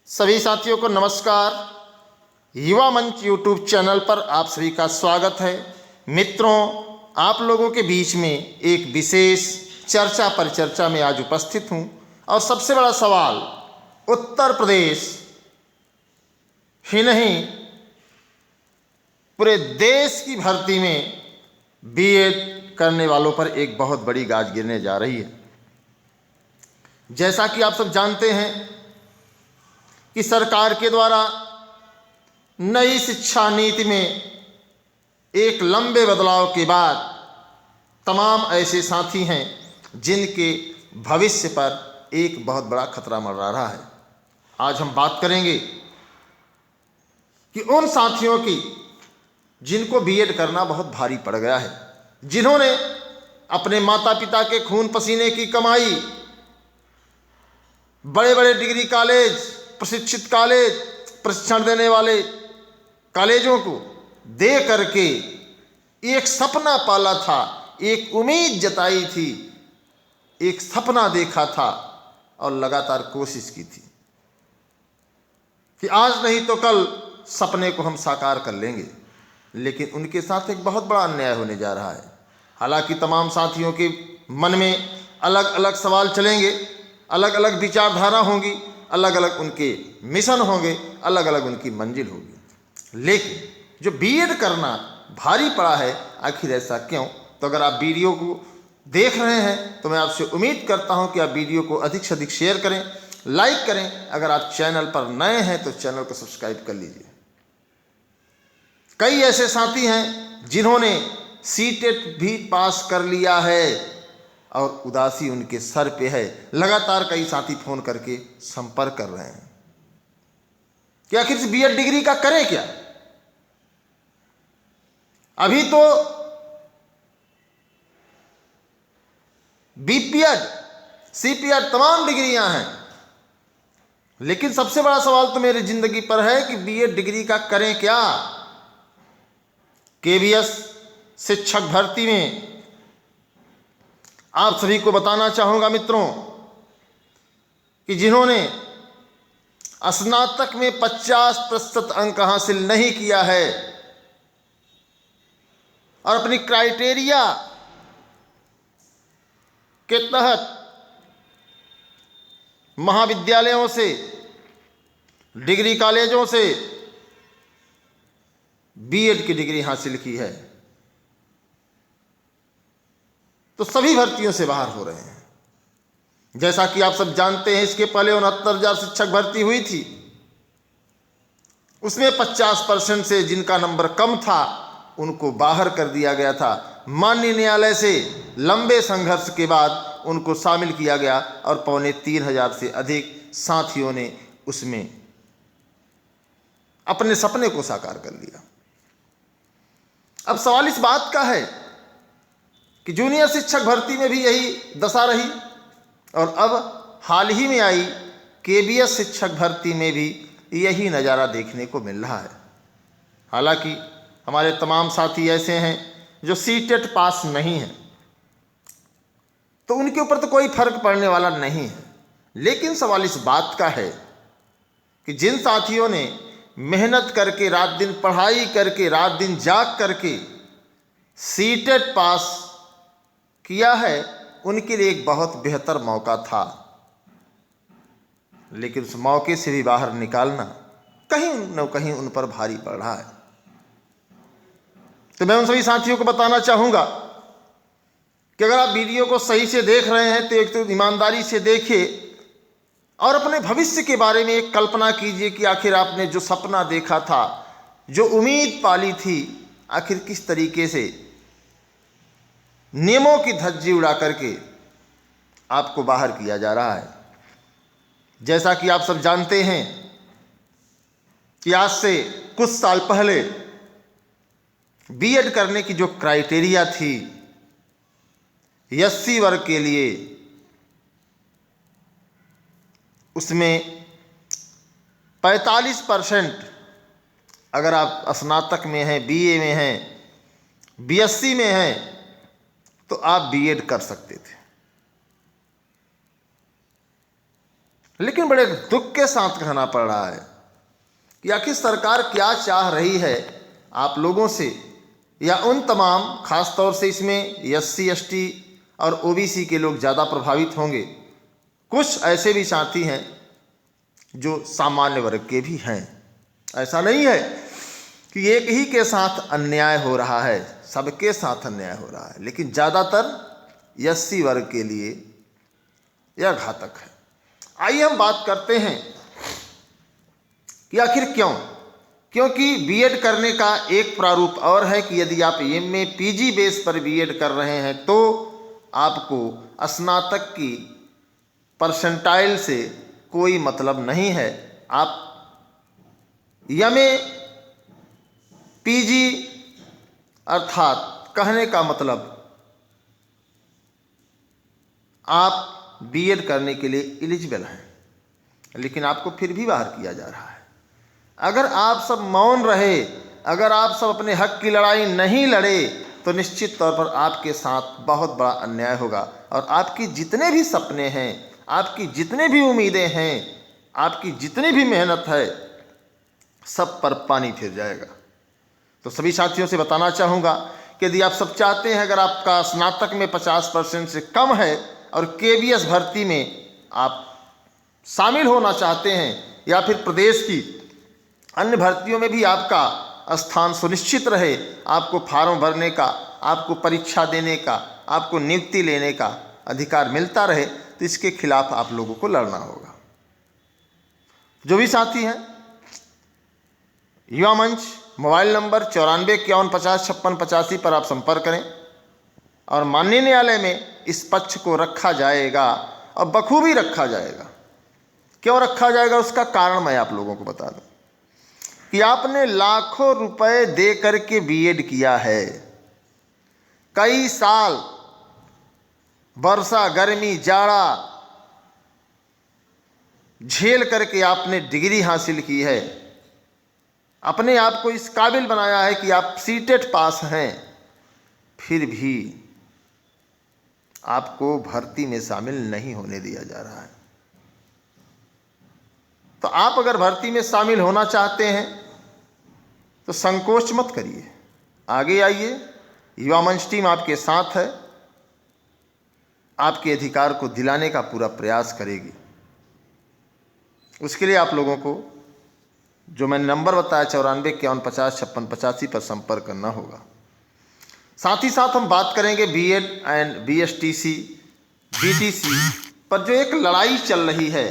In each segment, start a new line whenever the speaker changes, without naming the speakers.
सभी साथियों को नमस्कार। युवा मंच यूट्यूब चैनल पर आप सभी का स्वागत है। मित्रों, आप लोगों के बीच में एक विशेष चर्चा परिचर्चा में आज उपस्थित हूं और सबसे बड़ा सवाल उत्तर प्रदेश ही नहीं पूरे देश की भर्ती में बीएड करने वालों पर एक बहुत बड़ी गाज गिरने जा रही है। जैसा कि आप सब जानते हैं कि सरकार के द्वारा नई शिक्षा नीति में एक लंबे बदलाव के बाद तमाम ऐसे साथी हैं जिनके भविष्य पर एक बहुत बड़ा खतरा मंडरा रहा है। आज हम बात करेंगे कि उन साथियों की जिनको बीएड करना बहुत भारी पड़ गया है, जिन्होंने अपने माता पिता के खून पसीने की कमाई, बड़े बड़े डिग्री कॉलेज, प्रशिक्षित कॉलेज, प्रशिक्षण देने वाले कॉलेजों को दे करके एक सपना पाला था, एक उम्मीद जताई थी, एक सपना देखा था और लगातार कोशिश की थी कि आज नहीं तो कल सपने को हम साकार कर लेंगे। लेकिन उनके साथ एक बहुत बड़ा अन्याय होने जा रहा है। हालांकि तमाम साथियों के मन में अलग अलग सवाल चलेंगे, अलग अलग विचारधारा होंगी, अलग अलग उनके मिशन होंगे, अलग अलग उनकी मंजिल होगी। लेकिन जो बीएड करना भारी पड़ा है, आखिर ऐसा क्यों? तो अगर आप वीडियो को देख रहे हैं तो मैं आपसे उम्मीद करता हूं कि आप वीडियो को अधिक से अधिक शेयर करें, लाइक करें। अगर आप चैनल पर नए हैं तो चैनल को सब्सक्राइब कर लीजिए। कई ऐसे साथी हैं जिन्होंने सीटेट भी पास कर लिया है और उदासी उनके सर पे है। लगातार कई साथी फोन करके संपर्क कर रहे हैं कि आखिर इस बीएड डिग्री का करें क्या। अभी तो बीपीएड, सीपीएड तमाम डिग्रियां हैं, लेकिन सबसे बड़ा सवाल तो मेरी जिंदगी पर है कि बीएड डिग्री का करें क्या। केवीएस शिक्षक भर्ती में आप सभी को बताना चाहूँगा मित्रों कि जिन्होंने स्नातक में 50% अंक हासिल नहीं किया है और अपनी क्राइटेरिया के तहत महाविद्यालयों से, डिग्री कॉलेजों से बीएड की डिग्री हासिल की है, तो सभी भर्तियों से बाहर हो रहे हैं। जैसा कि आप सब जानते हैं, इसके पहले 69,000 शिक्षक भर्ती हुई थी, उसमें 50% से जिनका नंबर कम था उनको बाहर कर दिया गया था। माननीय न्यायालय से लंबे संघर्ष के बाद उनको शामिल किया गया और 2,3500 से अधिक साथियों ने उसमें अपने सपने को साकार कर लिया। अब सवाल इस बात का है कि जूनियर शिक्षक भर्ती में भी यही दशा रही और अब हाल ही में आई केवीएस शिक्षक भर्ती में भी यही नज़ारा देखने को मिल रहा है। हालांकि हमारे तमाम साथी ऐसे हैं जो सीटेट पास नहीं हैं, तो उनके ऊपर तो कोई फर्क पड़ने वाला नहीं है। लेकिन सवाल इस बात का है कि जिन साथियों ने मेहनत करके, रात दिन पढ़ाई करके, रात दिन जाग करके सीटेट पास किया है, उनके लिए एक बहुत बेहतर मौका था, लेकिन उस मौके से भी बाहर निकालना कहीं न कहीं उन पर भारी पड़ रहा है। तो मैं उन सभी साथियों को बताना चाहूँगा कि अगर आप वीडियो को सही से देख रहे हैं तो एक तो ईमानदारी से देखिए और अपने भविष्य के बारे में एक कल्पना कीजिए कि आखिर आपने जो सपना देखा था, जो उम्मीद पाली थी, आखिर किस तरीके से नियमों की धज्जी उड़ा करके आपको बाहर किया जा रहा है। जैसा कि आप सब जानते हैं कि आज से कुछ साल पहले बीएड करने की जो क्राइटेरिया थी एससी वर्ग के लिए, उसमें 45% अगर आप स्नातक में हैं, बीए में हैं, बीएससी में हैं, तो आप बीएड कर सकते थे। लेकिन बड़े दुख के साथ कहना पड़ रहा है कि आखिर सरकार क्या चाह रही है आप लोगों से, या उन तमाम, खास तौर से इसमें SC ST और OBC के लोग ज़्यादा प्रभावित होंगे। कुछ ऐसे भी साथी हैं जो सामान्य वर्ग के भी हैं। ऐसा नहीं है कि एक ही के साथ अन्याय हो रहा है, सबके साथ अन्याय हो रहा है, लेकिन ज़्यादातर SC वर्ग के लिए यह घातक है। आइए हम बात करते हैं कि आखिर क्यों। क्योंकि B.Ed करने का एक प्रारूप और है कि यदि आप MA PG बेस पर B.Ed कर रहे हैं तो आपको स्नातक की परसेंटाइल से कोई मतलब नहीं है। आप MA PG अर्थात कहने का मतलब आप B.Ed करने के लिए एलिजिबल हैं, लेकिन आपको फिर भी बाहर किया जा रहा है। अगर आप सब मौन रहे, अगर आप सब अपने हक की लड़ाई नहीं लड़े, तो निश्चित तौर पर आपके साथ बहुत बड़ा अन्याय होगा और आपकी जितने भी सपने हैं, आपकी जितने भी उम्मीदें हैं, आपकी जितनी भी मेहनत है, सब पर पानी फिर जाएगा। तो सभी साथियों से बताना चाहूँगा कि यदि आप सब चाहते हैं, अगर आपका स्नातक में 50% से कम है और KBS भर्ती में आप शामिल होना चाहते हैं, या फिर प्रदेश की अन्य भर्तियों में भी आपका स्थान सुनिश्चित रहे, आपको फार्म भरने का, आपको परीक्षा देने का, आपको नियुक्ति लेने का अधिकार मिलता रहे, तो इसके खिलाफ आप लोगों को लड़ना होगा। जो भी साथी हैं, युवा मंच मोबाइल नंबर 9451505685 पर आप संपर्क करें और माननीय न्यायालय में इस पक्ष को रखा जाएगा और बखूबी रखा जाएगा। क्यों रखा जाएगा, उसका कारण मैं आप लोगों को बता दूं कि आपने लाखों रुपए दे करके B.Ed किया है, कई साल वर्षा गर्मी जाड़ा झेल करके आपने डिग्री हासिल की है, अपने आप को इस काबिल बनाया है कि आप सीटेट पास हैं, फिर भी आपको भर्ती में शामिल नहीं होने दिया जा रहा है। तो आप अगर भर्ती में शामिल होना चाहते हैं तो संकोच मत करिए, आगे आइए। युवा मंच टीम आपके साथ है, आपके अधिकार को दिलाने का पूरा प्रयास करेगी। उसके लिए आप लोगों को जो मैंने नंबर बताया 9451505685 पर संपर्क करना होगा। साथ ही साथ हम बात करेंगे B.Ed एंड BSTC BTC पर जो एक लड़ाई चल रही है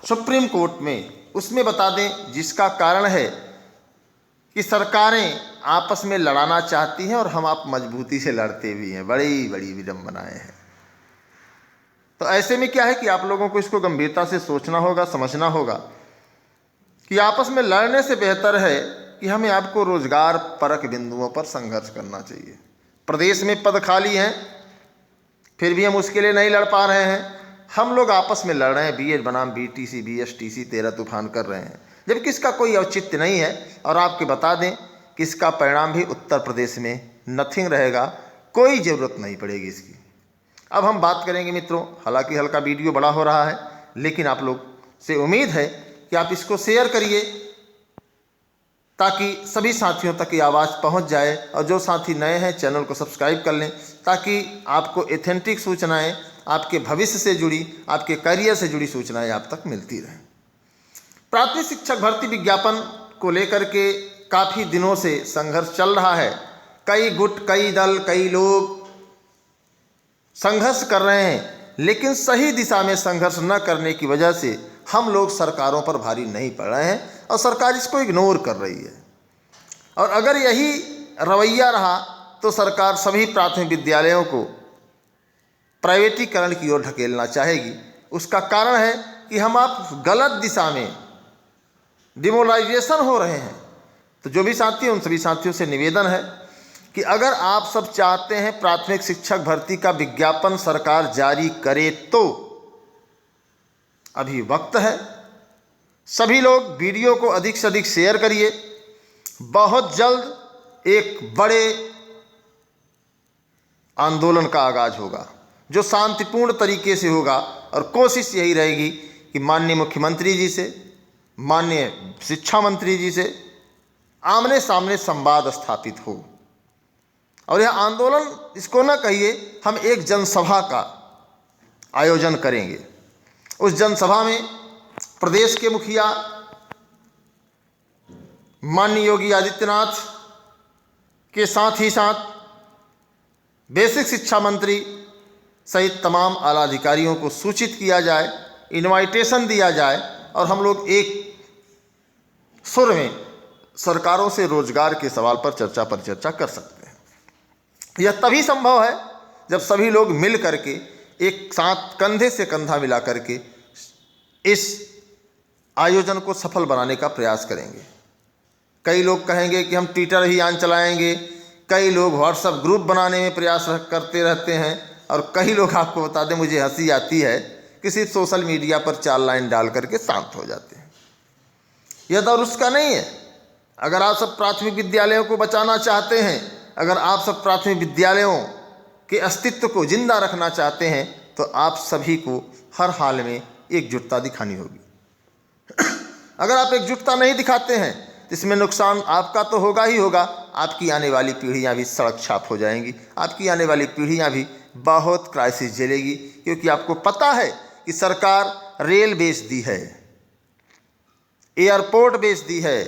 सुप्रीम कोर्ट में, उसमें बता दें जिसका कारण है कि सरकारें आपस में लड़ाना चाहती हैं और हम आप मजबूती से लड़ते भी हैं। बड़ी बड़ी विडंबनाएं हैं। तो ऐसे में क्या है कि आप लोगों को इसको गंभीरता से सोचना होगा, समझना होगा कि आपस में लड़ने से बेहतर है कि हमें आपको रोजगार परक बिंदुओं पर संघर्ष करना चाहिए। प्रदेश में पद खाली हैं, फिर भी हम उसके लिए नहीं लड़ पा रहे हैं। हम लोग आपस में लड़ रहे हैं, B.Ed बनाम BTC BSTC 13 तूफान कर रहे हैं, जबकि इसका कोई औचित्य नहीं है। और आपके बता दें कि इसका परिणाम भी उत्तर प्रदेश में नथिंग रहेगा, कोई ज़रूरत नहीं पड़ेगी इसकी। अब हम बात करेंगे मित्रों, हालांकि हल्का वीडियो बड़ा हो रहा है, लेकिन आप लोग से उम्मीद है कि आप इसको शेयर करिए ताकि सभी साथियों तक ये आवाज़ पहुंच जाए। और जो साथी नए हैं चैनल को सब्सक्राइब कर लें ताकि आपको एथेंटिक सूचनाएं, आपके भविष्य से जुड़ी, आपके करियर से जुड़ी सूचनाएं आप तक मिलती रहें। प्राथमिक शिक्षक भर्ती विज्ञापन को लेकर के काफ़ी दिनों से संघर्ष चल रहा है। कई गुट, कई दल, कई लोग संघर्ष कर रहे हैं, लेकिन सही दिशा में संघर्ष न करने की वजह से हम लोग सरकारों पर भारी नहीं पड़ रहे हैं और सरकार इसको इग्नोर कर रही है। और अगर यही रवैया रहा तो सरकार सभी प्राथमिक विद्यालयों को प्राइवेटीकरण की ओर ढकेलना चाहेगी। उसका कारण है कि हम आप गलत दिशा में डिमोरलाइजेशन हो रहे हैं। तो जो भी साथी, उन सभी साथियों से निवेदन है कि अगर आप सब चाहते हैं प्राथमिक शिक्षक भर्ती का विज्ञापन सरकार जारी करे तो अभी वक्त है। सभी लोग वीडियो को अधिक से अधिक शेयर करिए। बहुत जल्द एक बड़े आंदोलन का आगाज होगा। जो शांतिपूर्ण तरीके से होगा, और कोशिश यही रहेगी कि माननीय मुख्यमंत्री जी से, माननीय शिक्षा मंत्री जी से आमने सामने संवाद स्थापित हो। और यह आंदोलन इसको न कहिए, हम एक जनसभा का आयोजन करेंगे। उस जनसभा में प्रदेश के मुखिया माननीय योगी आदित्यनाथ के साथ ही साथ बेसिक शिक्षा मंत्री सहित तमाम आला अधिकारियों को सूचित किया जाए, इनवाइटेशन दिया जाए, और हम लोग एक सुर में सरकारों से रोजगार के सवाल पर चर्चा कर सकते हैं। यह तभी संभव है जब सभी लोग मिल करके एक साथ कंधे से कंधा मिला करके इस आयोजन को सफल बनाने का प्रयास करेंगे। कई लोग कहेंगे कि हम ट्विटर ही आन चलाएंगे, कई लोग व्हाट्सएप ग्रुप बनाने में प्रयास करते रहते हैं, और कई लोग, आपको बता दें, मुझे हंसी आती है कि सिर्फ सोशल मीडिया पर 4 लाइन डाल करके शांत हो जाते हैं। यह दौर उसका नहीं है। अगर आप सब प्राथमिक विद्यालयों को बचाना चाहते हैं, अगर आप सब प्राथमिक विद्यालयों के अस्तित्व को जिंदा रखना चाहते हैं, तो आप सभी को हर हाल में एकजुटता दिखानी होगी। अगर आप एकजुटता नहीं दिखाते हैं तो इसमें नुकसान आपका तो होगा ही होगा, आपकी आने वाली पीढ़ियां भी सड़क छाप हो जाएंगी, आपकी आने वाली पीढ़ियां भी बहुत क्राइसिस झेलेगी। क्योंकि आपको पता है कि सरकार रेल बेच दी है, एयरपोर्ट बेच दी है,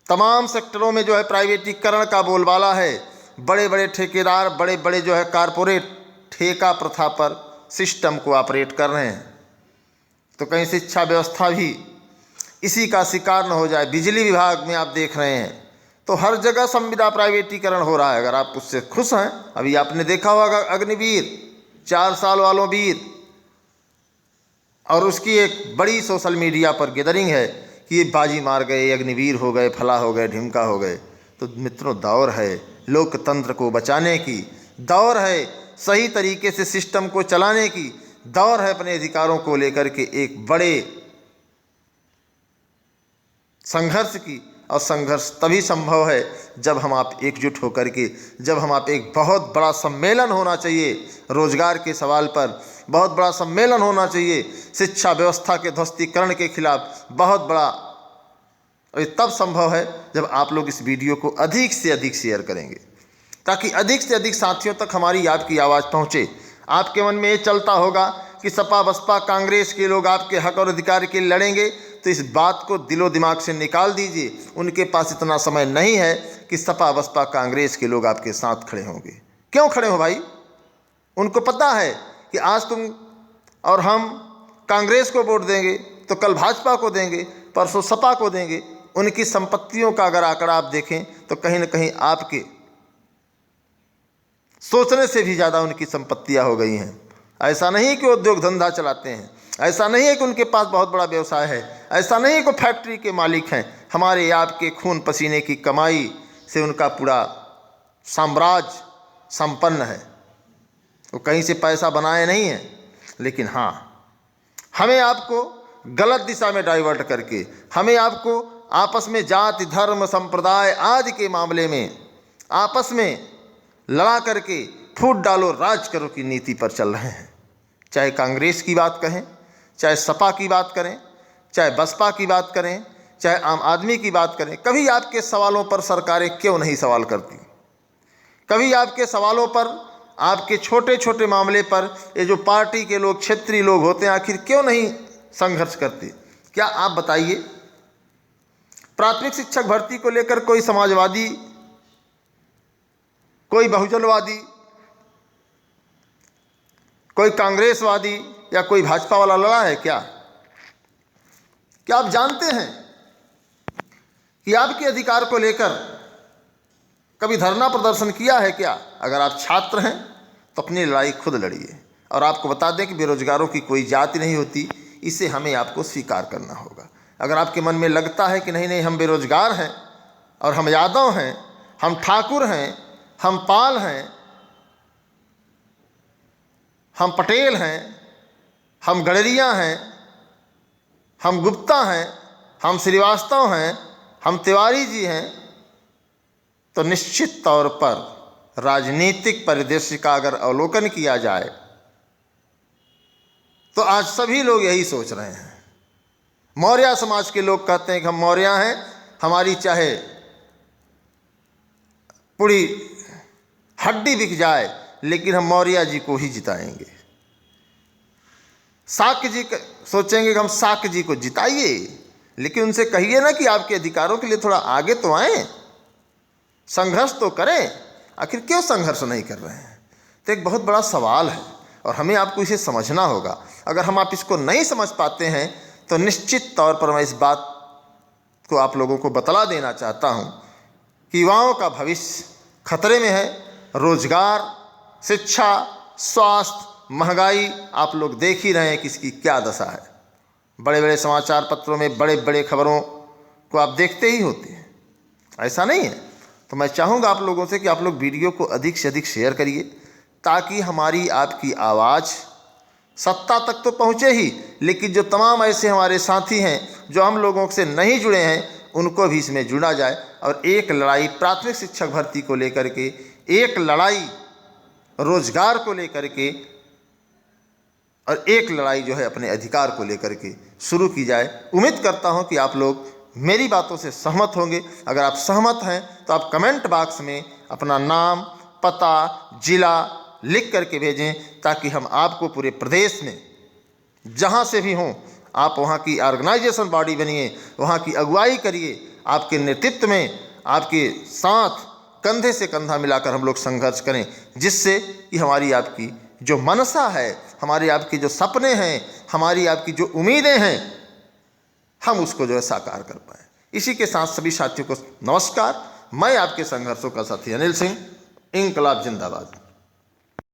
तमाम सेक्टरों में जो है प्राइवेटीकरण का बोलबाला है। बड़े बड़े ठेकेदार, बड़े बड़े जो है कारपोरेट ठेका प्रथा पर सिस्टम को ऑपरेट कर रहे हैं। तो कहीं शिक्षा व्यवस्था भी इसी का शिकार न हो जाए। बिजली विभाग में आप देख रहे हैं तो हर जगह संविदा प्राइवेटीकरण हो रहा है। अगर आप उससे खुश हैं, अभी आपने देखा होगा अग्निवीर, 4 साल वालों वीर, और उसकी एक बड़ी सोशल मीडिया पर गैदरिंग है कि ये बाजी मार गए, अग्निवीर हो गए, फला हो गए, ढिमका हो गए। तो मित्रों, दौर है लोकतंत्र को बचाने की, दौर है सही तरीके से सिस्टम को चलाने की, दौर है अपने अधिकारों को लेकर के एक बड़े संघर्ष की। और संघर्ष तभी संभव है जब हम आप एकजुट होकर के, जब हम आप एक बहुत बड़ा सम्मेलन होना चाहिए रोजगार के सवाल पर, बहुत बड़ा सम्मेलन होना चाहिए शिक्षा व्यवस्था के ध्वस्तीकरण के खिलाफ, बहुत बड़ा। और ये तब संभव है जब आप लोग इस वीडियो को अधिक से अधिक शेयर करेंगे, ताकि अधिक से अधिक साथियों तक हमारी आपकी आवाज़ पहुँचे। आपके मन में ये चलता होगा कि सपा बसपा कांग्रेस के लोग आपके हक और अधिकार के लिए लड़ेंगे, तो इस बात को दिलो दिमाग से निकाल दीजिए। उनके पास इतना समय नहीं है कि सपा बसपा कांग्रेस के लोग आपके साथ खड़े होंगे। क्यों खड़े हो भाई? उनको पता है कि आज तुम और हम कांग्रेस को वोट देंगे तो कल भाजपा को देंगे, परसों सपा को देंगे। उनकी संपत्तियों का अगर आंकड़ा आप देखें तो कहीं ना कहीं आपके सोचने से भी ज़्यादा उनकी संपत्तियां हो गई हैं। ऐसा नहीं कि उद्योग धंधा चलाते हैं, ऐसा नहीं है कि उनके पास बहुत बड़ा व्यवसाय है, ऐसा नहीं है कि फैक्ट्री के मालिक हैं। हमारे आपके खून पसीने की कमाई से उनका पूरा साम्राज्य संपन्न है। वो कहीं से पैसा बनाए नहीं है, लेकिन हाँ, हमें आपको गलत दिशा में डाइवर्ट करके, हमें आपको आपस में जाति धर्म संप्रदाय आदि के मामले में आपस में लड़ा करके फूट डालो राज करो की नीति पर चल रहे हैं। चाहे कांग्रेस की बात कहें, चाहे सपा की बात करें, चाहे बसपा की बात करें, चाहे आम आदमी की बात करें, कभी आपके सवालों पर सरकारें क्यों नहीं सवाल करती? कभी आपके सवालों पर, आपके छोटे छोटे मामले पर ये जो पार्टी के लोग, क्षेत्रीय लोग होते हैं, आखिर क्यों नहीं संघर्ष करते? क्या आप बताइए? प्राथमिक शिक्षक भर्ती को लेकर कोई समाजवादी, कोई बहुजनवादी, कोई कांग्रेसवादी या कोई भाजपा वाला लड़ा है क्या? क्या आप जानते हैं कि आपके अधिकार को लेकर कभी धरना प्रदर्शन किया है क्या? अगर आप छात्र हैं तो अपनी लड़ाई खुद लड़िए। और आपको बता दें कि बेरोजगारों की कोई जाति नहीं होती, इसे हमें आपको स्वीकार करना होगा। अगर आपके मन में लगता है कि नहीं नहीं हम बेरोजगार हैं और हम यादव हैं, हम ठाकुर हैं, हम पाल हैं, हम पटेल हैं, हम गडरिया हैं, हम गुप्ता हैं, हम श्रीवास्तव हैं, हम तिवारी जी हैं, तो निश्चित तौर पर राजनीतिक परिदृश्य का अगर अवलोकन किया जाए तो आज सभी लोग यही सोच रहे हैं। मौर्य समाज के लोग कहते हैं कि हम मौर्य हैं, हमारी चाहे पूरी हड्डी बिक जाए लेकिन हम मौर्य जी को ही जिताएंगे। शाक्य जी सोचेंगे कि हम शाक्य जी को जिताइए, लेकिन उनसे कहिए ना कि आपके अधिकारों के लिए थोड़ा आगे तो आएं, संघर्ष तो करें। आखिर क्यों संघर्ष नहीं कर रहे हैं? तो एक बहुत बड़ा सवाल है और हमें आपको इसे समझना होगा। अगर हम आप इसको नहीं समझ पाते हैं तो निश्चित तौर पर मैं इस बात को आप लोगों को बतला देना चाहता हूं कि युवाओं का भविष्य खतरे में है। रोजगार, शिक्षा, स्वास्थ्य, महंगाई आप लोग देख ही रहे हैं कि इसकी क्या दशा है। बड़े बड़े समाचार पत्रों में बड़े बड़े खबरों को आप देखते ही होते हैं, ऐसा नहीं है? तो मैं चाहूँगा आप लोगों से कि आप लोग वीडियो को अधिक से अधिक शेयर करिए ताकि हमारी आपकी आवाज़ सत्ता तक तो पहुँचे ही, लेकिन जो तमाम ऐसे हमारे साथी हैं जो हम लोगों से नहीं जुड़े हैं उनको भी इसमें जुड़ा जाए और एक लड़ाई प्राथमिक शिक्षक भर्ती को लेकर के, एक लड़ाई रोजगार को लेकर के और एक लड़ाई जो है अपने अधिकार को लेकर के शुरू की जाए। उम्मीद करता हूं कि आप लोग मेरी बातों से सहमत होंगे। अगर आप सहमत हैं तो आप कमेंट बॉक्स में अपना नाम, पता, जिला लिख करके भेजें ताकि हम आपको पूरे प्रदेश में जहां से भी हों आप वहां की ऑर्गेनाइजेशन बॉडी बनिए, वहां की अगुवाई करिए। आपके नेतृत्व में आपके साथ कंधे से कंधा मिलाकर हम लोग संघर्ष करें, जिससे कि हमारी आपकी जो मनसा है, हमारी आपकी जो सपने हैं, हमारी आपकी जो उम्मीदें हैं, हम उसको जो है साकार कर पाएँ। इसी के साथ सभी साथियों को नमस्कार। मैं आपके संघर्षों का साथी अनिल सिंह। इंकलाब जिंदाबाद।